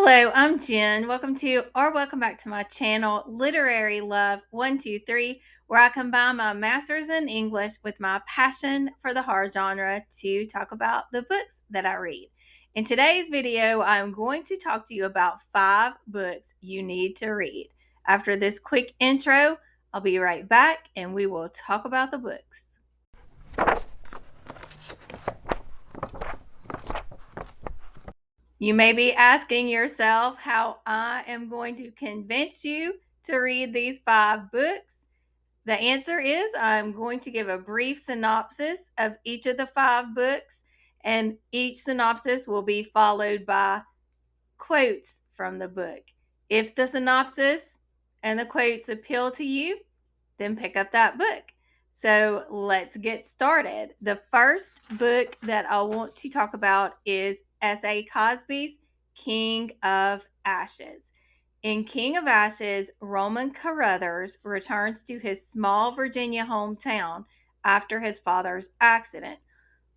Hello, I'm Jen. Welcome back to my channel, Literary Love 123, where I combine my master's in English with my passion for the horror genre to talk about the books that I read. In today's video, I'm going to talk to you about 5 books you need to read. After this quick intro, I'll be right back and we will talk about the books. You may be asking yourself how I am going to convince you to read these 5 books. The answer is I'm going to give a brief synopsis of each of the 5 books, and each synopsis will be followed by quotes from the book. If the synopsis and the quotes appeal to you, then pick up that book. So let's get started. The first book that I want to talk about is S.A. Cosby's King of Ashes. In King of Ashes, Roman Carruthers returns to his small Virginia hometown after his father's accident,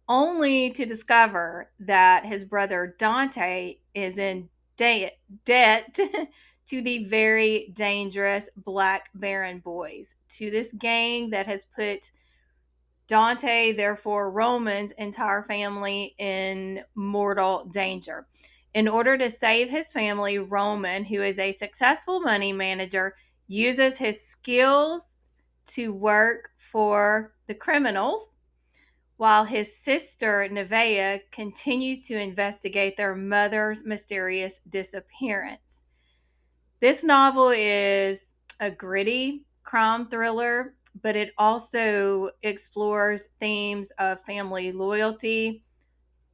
only to discover that his brother Dante is in debt to the very dangerous Black Baron boys, to this gang that has put Dante, therefore Roman's entire family, in mortal danger. In order to save his family, Roman, who is a successful money manager, uses his skills to work for the criminals, while his sister Nevaeh continues to investigate their mother's mysterious disappearance. This novel is a gritty crime thriller, but it also explores themes of family loyalty,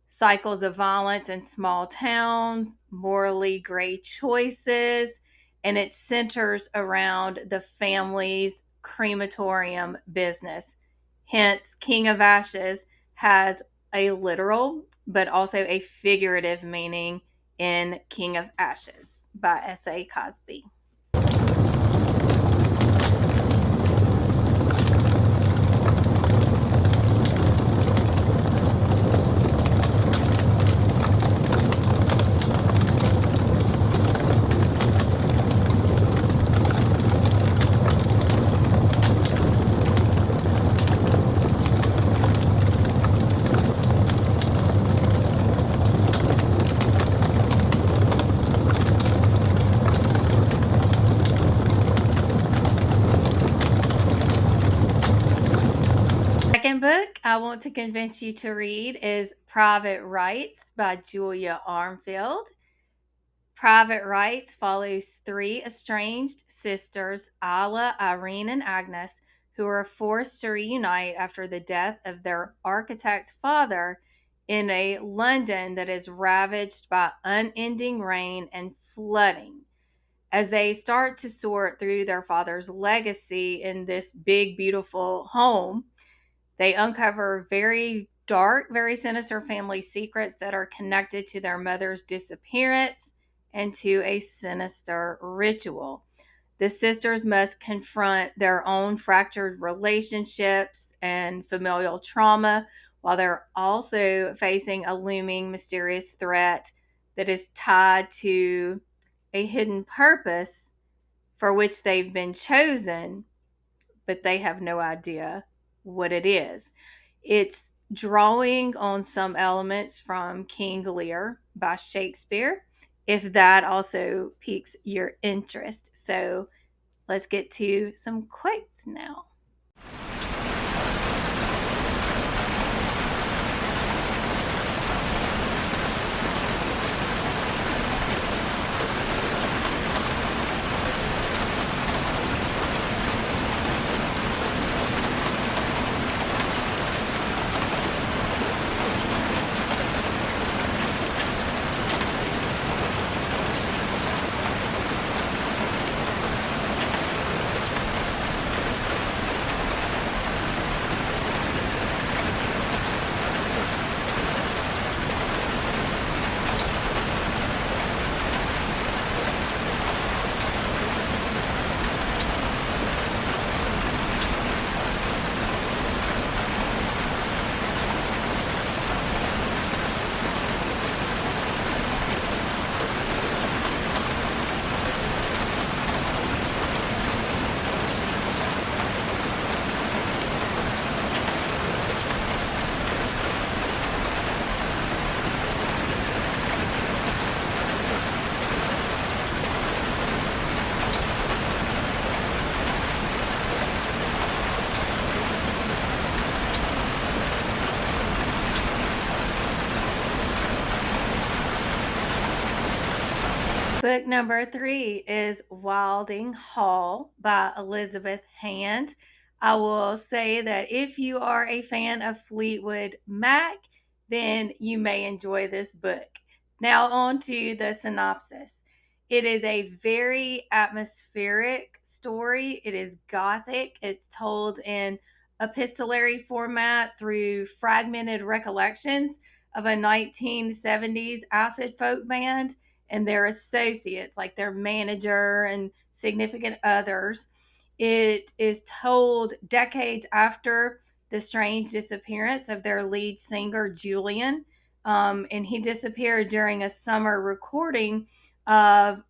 cycles of violence in small towns, morally gray choices, and it centers around the family's crematorium business. Hence, King of Ashes has a literal but also a figurative meaning in King of Ashes by S.A. Cosby. Second book I want to convince you to read is Private Rights by Julia Armfield. Private Rights follows 3 estranged sisters, Isla, Irene, and Agnes, who are forced to reunite after the death of their architect father in a London that is ravaged by unending rain and flooding. As they start to sort through their father's legacy in this big, beautiful home, they uncover very dark, very sinister family secrets that are connected to their mother's disappearance and to a sinister ritual. The sisters must confront their own fractured relationships and familial trauma, while they're also facing a looming mysterious threat that is tied to a hidden purpose for which they've been chosen, but they have no idea what it is. It's drawing on some elements from King Lear by Shakespeare, if that also piques your interest. So let's get to some quotes now. Book number 3 is Wilding Hall by Elizabeth Hand. I will say that if you are a fan of Fleetwood Mac, then you may enjoy this book. Now, on to the synopsis. It is a very atmospheric story. It is gothic. It's told in epistolary format through fragmented recollections of a 1970s acid folk band and their associates, like their manager and significant others. It is told decades after the strange disappearance of their lead singer, Julian. And he disappeared during a summer recording of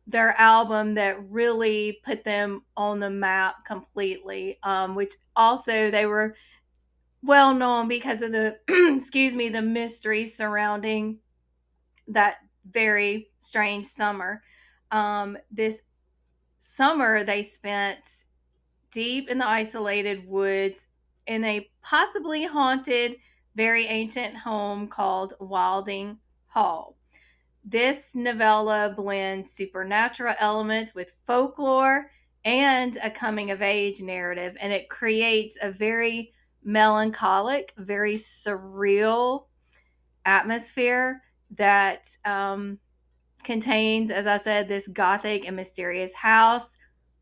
their album that really put them on the map completely, which also they were well known because of the, excuse me, the mystery surrounding that very strange summer. This summer, they spent deep in the isolated woods in a possibly haunted, very ancient home called Wilding Hall. This novella blends supernatural elements with folklore and a coming of age narrative, and it creates a very melancholic, very surreal atmosphere that contains, as I said, this gothic and mysterious house,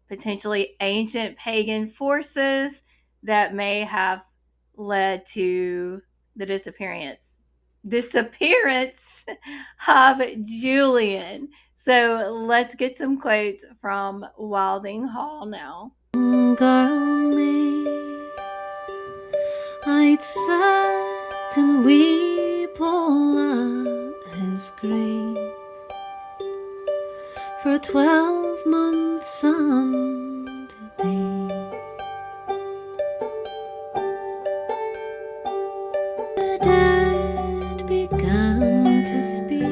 potentially ancient pagan forces that may have led to the disappearance of Julian. So let's get some quotes from Wilding Hall now. Girl, me, I'd sit and weep all at his grave for 12 months and a day. The dead began to speak.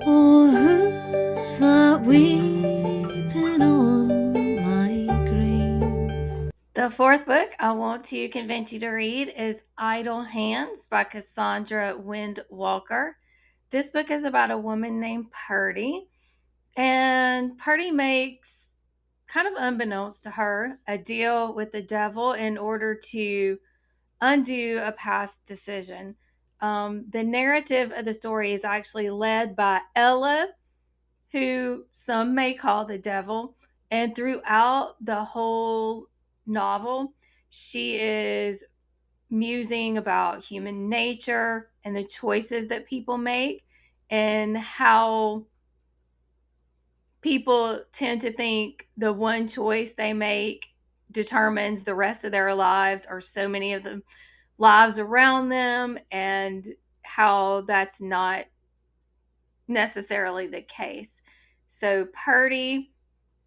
Oh, who's that weeping on my grave? The fourth book I want to convince you to read is Idle Hands by Cassandra Windwalker. This book is about a woman named Purdy, and Purdy makes, kind of unbeknownst to her, a deal with the devil in order to undo a past decision. The narrative of the story is actually led by Ella, who some may call the devil, and throughout the whole novel, she is musing about human nature and the choices that people make and how people tend to think the one choice they make determines the rest of their lives or so many of the lives around them, and how that's not necessarily the case. So Purdy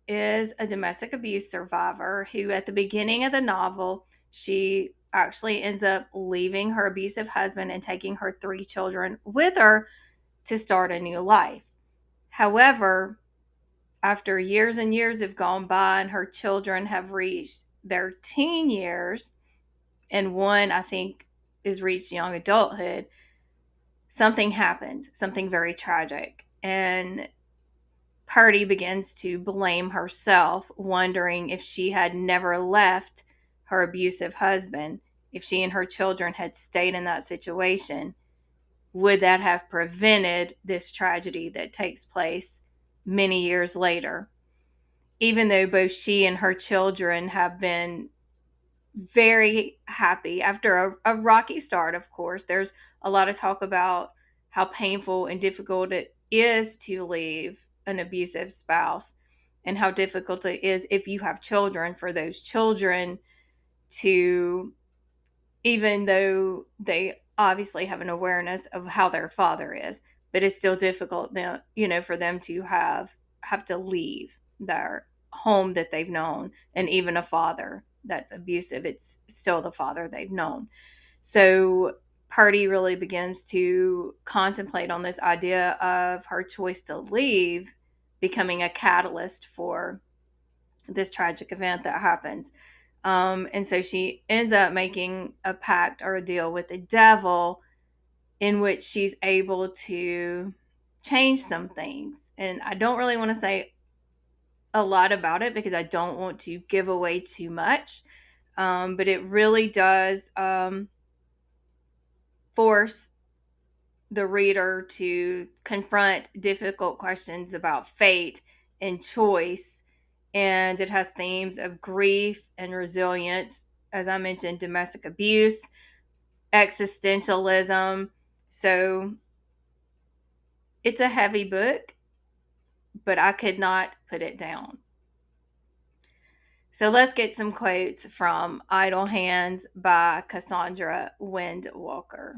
is a domestic abuse survivor who, at the beginning of the novel, she actually ends up leaving her abusive husband and taking her 3 children with her to start a new life. However, after years and years have gone by and her children have reached their teen years, and one, I think, is reached young adulthood, something happens, something very tragic. And Purdy begins to blame herself, wondering if she had never left her abusive husband, if she and her children had stayed in that situation, would that have prevented this tragedy that takes place many years later? Even though both she and her children have been very happy after a rocky start, of course. There's a lot of talk about how painful and difficult it is to leave an abusive spouse, and how difficult it is if you have children, for those children to, even though they obviously have an awareness of how their father is, but it's still difficult now, for them to have to leave their home that they've known, and even a father that's abusive, it's still the father they've known. So Purdy really begins to contemplate on this idea of her choice to leave becoming a catalyst for this tragic event that happens. And so she ends up making a pact or a deal with the devil in which she's able to changed some things. And I don't really want to say a lot about it because I don't want to give away too much. But it really does force the reader to confront difficult questions about fate and choice. And it has themes of grief and resilience, as I mentioned, domestic abuse, existentialism. So it's a heavy book, but I could not put it down. So let's get some quotes from Idle Hands by Cassandra Windwalker.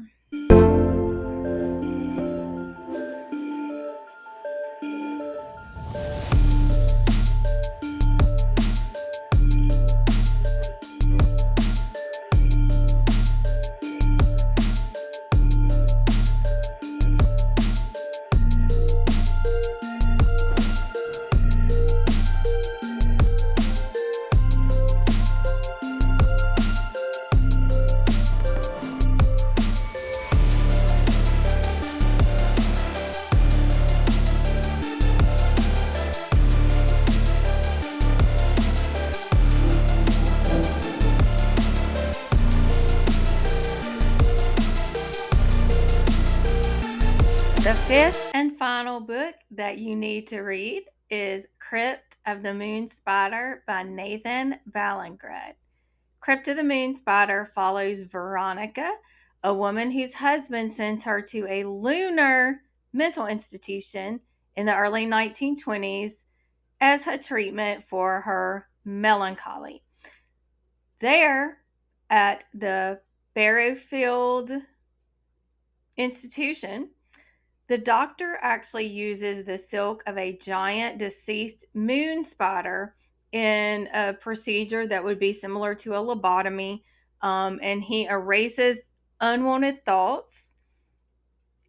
The fifth and final book that you need to read is Crypt of the Moon Spider by Nathan Ballingrud. Crypt of the Moon Spider follows Veronica, a woman whose husband sends her to a lunar mental institution in the early 1920s as her treatment for her melancholy. There, at the Barrowfield Institution, the doctor actually uses the silk of a giant deceased moon spider in a procedure that would be similar to a lobotomy. And he erases unwanted thoughts.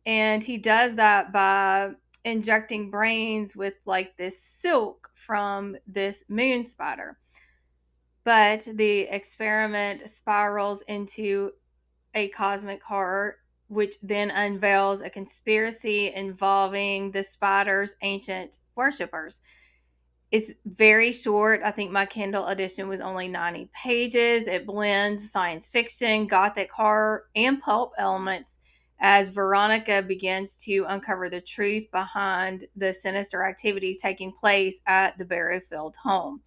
And he does that by injecting brains with like this silk from this moon spider. But the experiment spirals into a cosmic horror, which then unveils a conspiracy involving the spider's ancient worshippers. It's very short. I think my Kindle edition was only 90 pages. It blends science fiction, gothic horror, and pulp elements as Veronica begins to uncover the truth behind the sinister activities taking place at the Barrowfield home.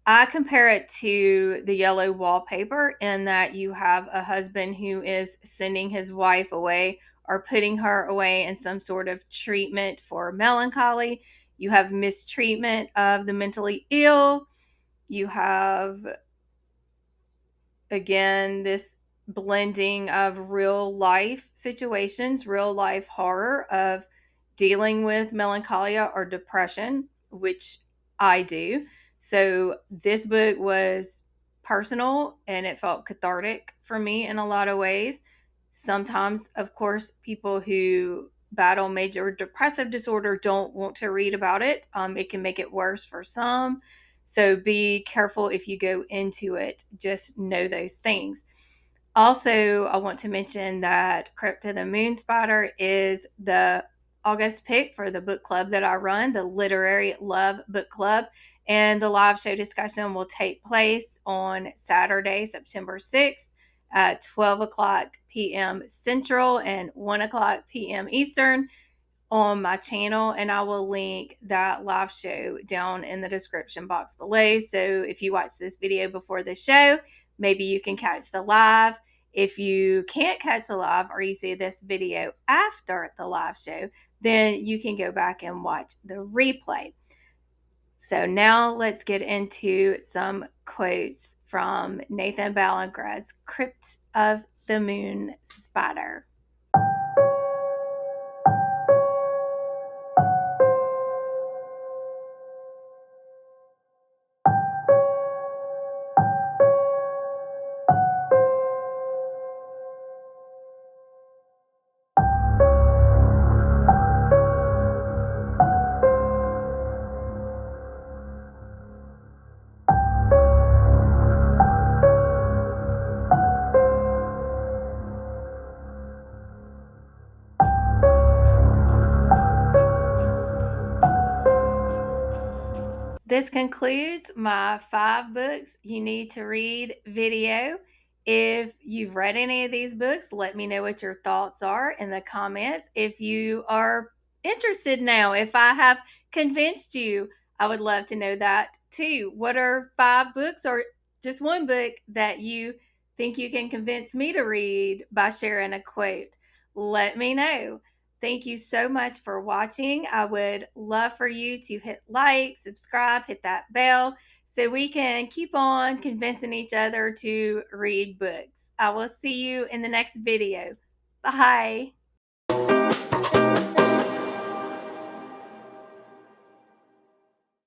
I compare it to the yellow wallpaper in that you have a husband who is sending his wife away or putting her away in some sort of treatment for melancholy. You have mistreatment of the mentally ill. You have, again, this blending of real life situations, real life horror of dealing with melancholia or depression, which I do. So this book was personal and it felt cathartic for me in a lot of ways. Sometimes, of course, people who battle major depressive disorder don't want to read about it. It can make it worse for some. So be careful if you go into it. Just know those things. Also, I want to mention that Crypt of the Moon Spider is the August pick for the book club that I run, the Literary Love Book Club. And the live show discussion will take place on Saturday, September 6th at 12 o'clock p.m. Central and 1 o'clock p.m. Eastern on my channel. And I will link that live show down in the description box below. So if you watch this video before the show, maybe you can catch the live. If you can't catch the live or you see this video after the live show, then you can go back and watch the replay. So now let's get into some quotes from Nathan Ballingrud's Crypt of the Moon Spider. This concludes my 5 books you need to read video. If you've read any of these books, let me know what your thoughts are in the comments. If you are interested now, if I have convinced you, I would love to know that too. What are 5 books or just one book that you think you can convince me to read by sharing a quote? Let me know. Thank you so much for watching. I would love for you to hit like, subscribe, hit that bell so we can keep on convincing each other to read books. I will see you in the next video. Bye.